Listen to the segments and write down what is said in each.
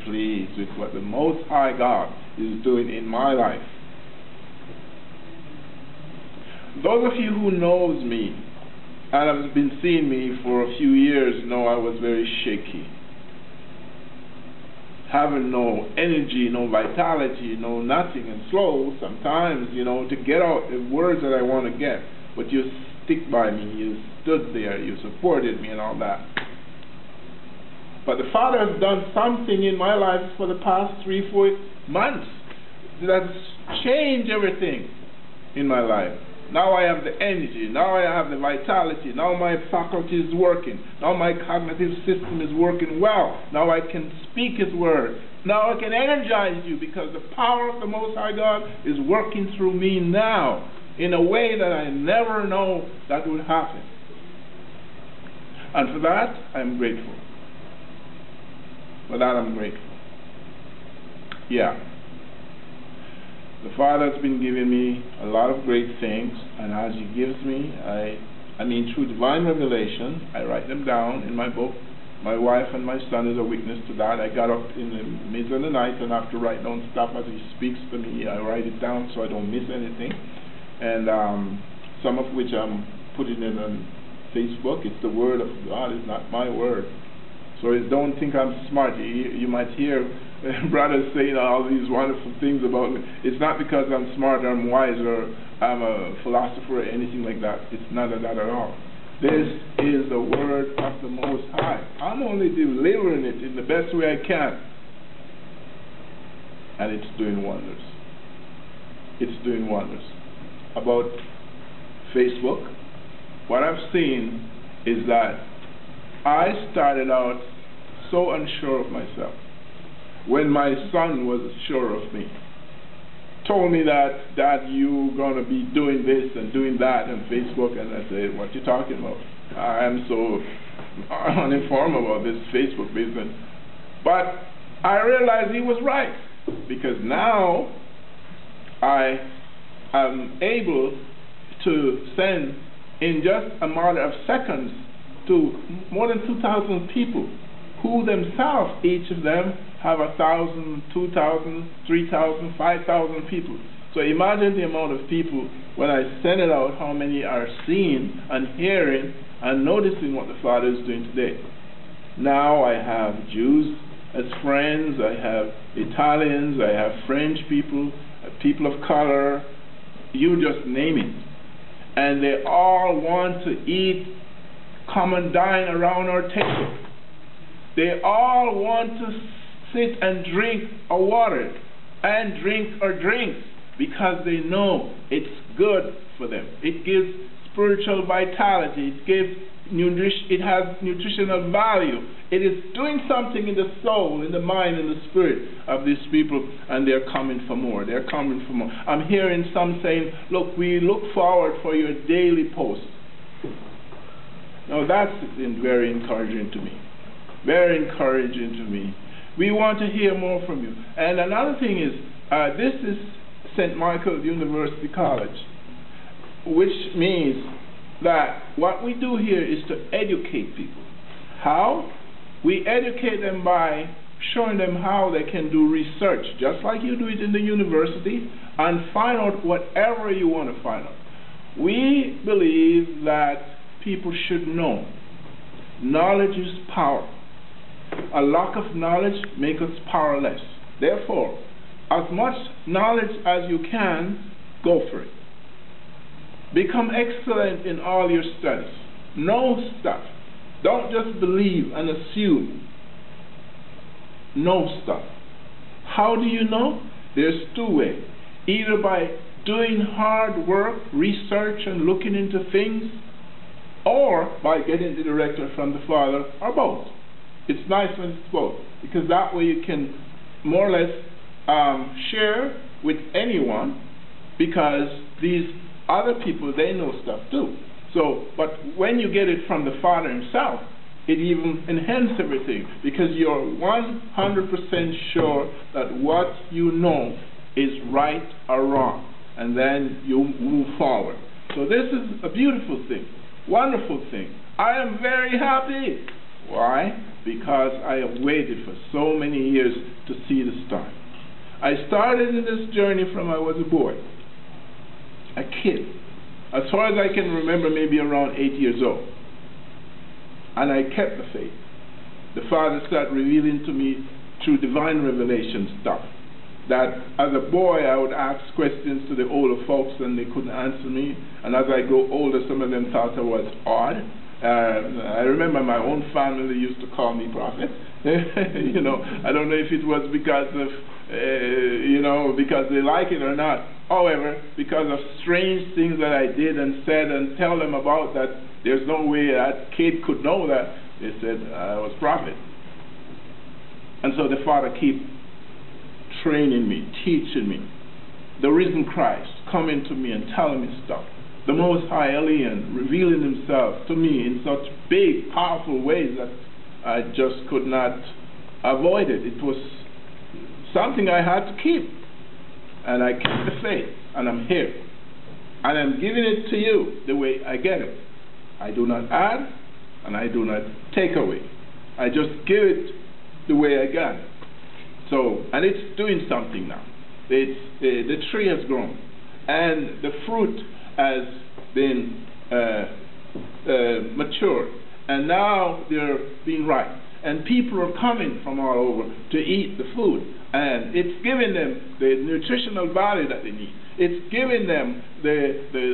pleased with what the Most High God is doing in my life. Those of you who knows me and have been seeing me for a few years know I was very shaky. Having no energy, no vitality, no nothing, and slow sometimes, to get out the words that I want to get. But you stick by me, you stood there, you supported me and all that. But the Father has done something in my life for the past 3-4 months that's changed everything in my life. Now I have the energy, now I have the vitality, now my faculty is working, now my cognitive system is working well, now I can speak His word, now I can energize you because the power of the Most High God is working through me now in a way that I never know that would happen. And for that, I'm grateful. For that, I'm grateful. Yeah. The Father has been giving me a lot of great things, and as He gives me, I mean through divine revelation, I write them down in my book. My wife and my son is a witness to that. I got up in the middle of the night and have to write down stuff as He speaks to me. I write it down so I don't miss anything. And some of which I'm putting in on Facebook. It's the word of God, it's not my word. So don't think I'm smart. You might hear brothers saying all these wonderful things about me. It's not because I'm smart or I'm wise or I'm a philosopher or anything like that. It's none of that at all. This is the word of the Most High. I'm only delivering it in the best way I can. And it's doing wonders. It's doing wonders. About Facebook, what I've seen is that I started out so unsure of myself. When my son was sure of me, told me that, Dad, you're going to be doing this and doing that on Facebook, and I said, what you talking about? I'm so uninformed about this Facebook business. But I realized he was right, because now I am able to send in just a matter of seconds to more than 2,000 people who themselves, each of them, have 1,000, 2,000, 3,000, 5,000 people. So imagine the amount of people when I send it out, how many are seeing and hearing and noticing what the Father is doing today. Now I have Jews as friends, I have Italians, I have French people, people of color, you just name it. And they all want to eat, come and dine around our table. They all want to sit and drink our water and drink our drinks because they know it's good for them. It gives spiritual vitality. It gives it has nutritional value. It is doing something in the soul, in the mind, in the spirit of these people, and they're coming for more. They're coming for more. I'm hearing some saying, look, we look forward for your daily post. Now that's very encouraging to me. Very encouraging to me. We want to hear more from you. And another thing is, this is St. Michael University College, which means that what we do here is to educate people. How? We educate them by showing them how they can do research, just like you do it in the university, and find out whatever you want to find out. We believe that people should know. Knowledge is power. A lack of knowledge makes us powerless. Therefore, as much knowledge as you can, go for it. Become excellent in all your studies. Know stuff. Don't just believe and assume. Know stuff. How do you know? There's two ways. Either by doing hard work, research, and looking into things, or by getting the direction from the Father, or both. It's nice when it's both, because that way you can more or less share with anyone, because these other people, they know stuff too. So, but when you get it from the Father Himself, it even enhances everything, because you're 100% sure that what you know is right or wrong, and then you move forward. So this is a beautiful thing, wonderful thing. I am very happy. Why? Because I have waited for so many years to see the start. I started in this journey from I was a boy, a kid. As far as I can remember, maybe around 8 years old. And I kept the faith. The Father started revealing to me through divine revelation stuff. That as a boy I would ask questions to the older folks and they couldn't answer me. And as I grew older, some of them thought I was odd. I remember my own family used to call me prophet. You know, I don't know if it was because of, you know, because they like it or not. However, because of strange things that I did and said and tell them about that, there's no way that kid could know that. They said I was prophet. And so the Father keep training me, teaching me. The risen Christ coming to me and telling me stuff. The Most High Elyon revealing himself to me in such big, powerful ways that I just could not avoid it. It was something I had to keep. And I kept the faith, and I'm here. And I'm giving it to you the way I get it. I do not add, and I do not take away. I just give it the way I got it. So, and it's doing something now. The tree has grown, and the fruit has been matured, and now they're being ripe. And people are coming from all over to eat the food, and it's giving them the nutritional value that they need. It's giving them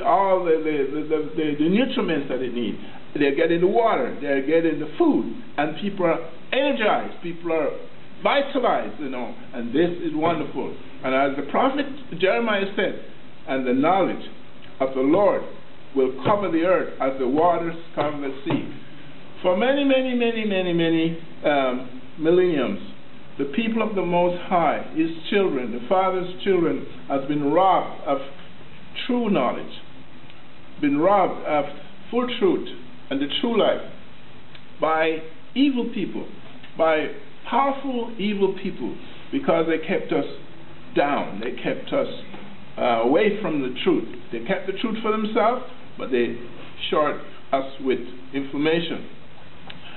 all the nutriments that they need. They're getting the water, they're getting the food, and people are energized, people are vitalized, you know, and this is wonderful. And as the prophet Jeremiah said, and the knowledge of the Lord will cover the earth as the waters cover the sea. For many millenniums, the people of the Most High, his children, the Father's children, has been robbed of true knowledge, been robbed of full truth and the true life by evil people, by powerful evil people, because they kept us down, they kept us away from the truth. They kept the truth for themselves, but they short us with information.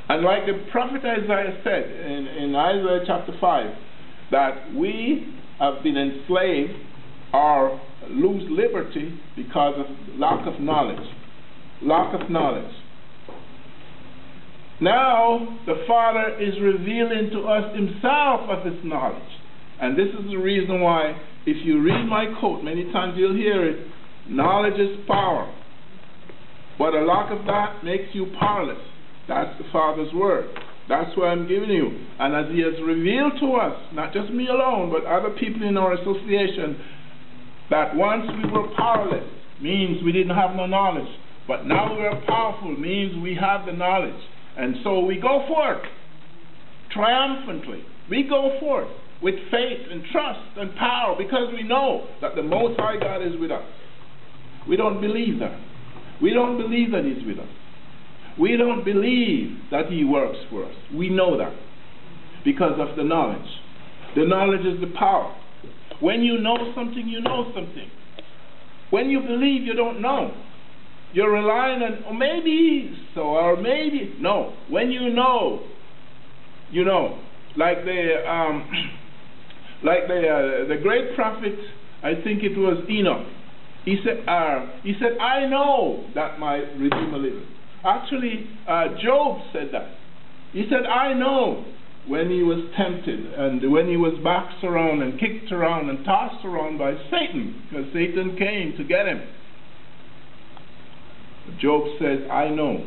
And like the prophet Isaiah said in Isaiah chapter 5, that we have been enslaved or lose liberty because of lack of knowledge. Lack of knowledge. Now the Father is revealing to us himself of his knowledge. And this is the reason why, if you read my quote, many times you'll hear it, knowledge is power, but a lack of that makes you powerless. That's the Father's word. That's what I'm giving you. And as he has revealed to us, not just me alone, but other people in our association, that once we were powerless, means we didn't have no knowledge. But now we are powerful, means we have the knowledge. And so we go forth triumphantly. We go forth with faith and trust and power, because we know that the Most High God is with us. We don't believe that. We don't believe that he's with us. We don't believe that he works for us. We know that because of the knowledge. The knowledge is the power. When you know something, you know something. When you believe, you don't know. You're relying on, oh, maybe so, or maybe no. When you know, you know. Like the great prophet, I think it was Enoch. He said, I know that my Redeemer liveth. Actually, Job said that. He said, I know, when he was tempted and when he was boxed around and kicked around and tossed around by Satan, because Satan came to get him. Job says, I know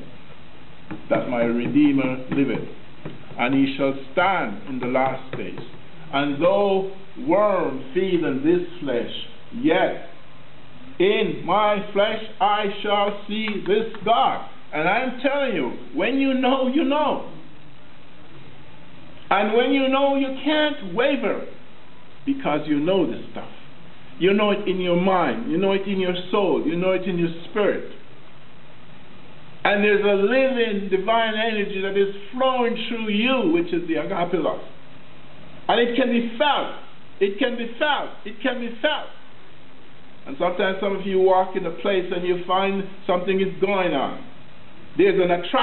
that my Redeemer liveth, and he shall stand in the last days. And though worms feed on this flesh, yet in my flesh I shall see this God. And I'm telling you, when you know, you know. And when you know, you can't waver, because you know this stuff. You know it in your mind, you know it in your soul, you know it in your spirit. And there's a living divine energy that is flowing through you, which is the agape love. And it can be felt. It can be felt. It can be felt. And sometimes some of you walk in a place and you find something is going on. There's an attraction.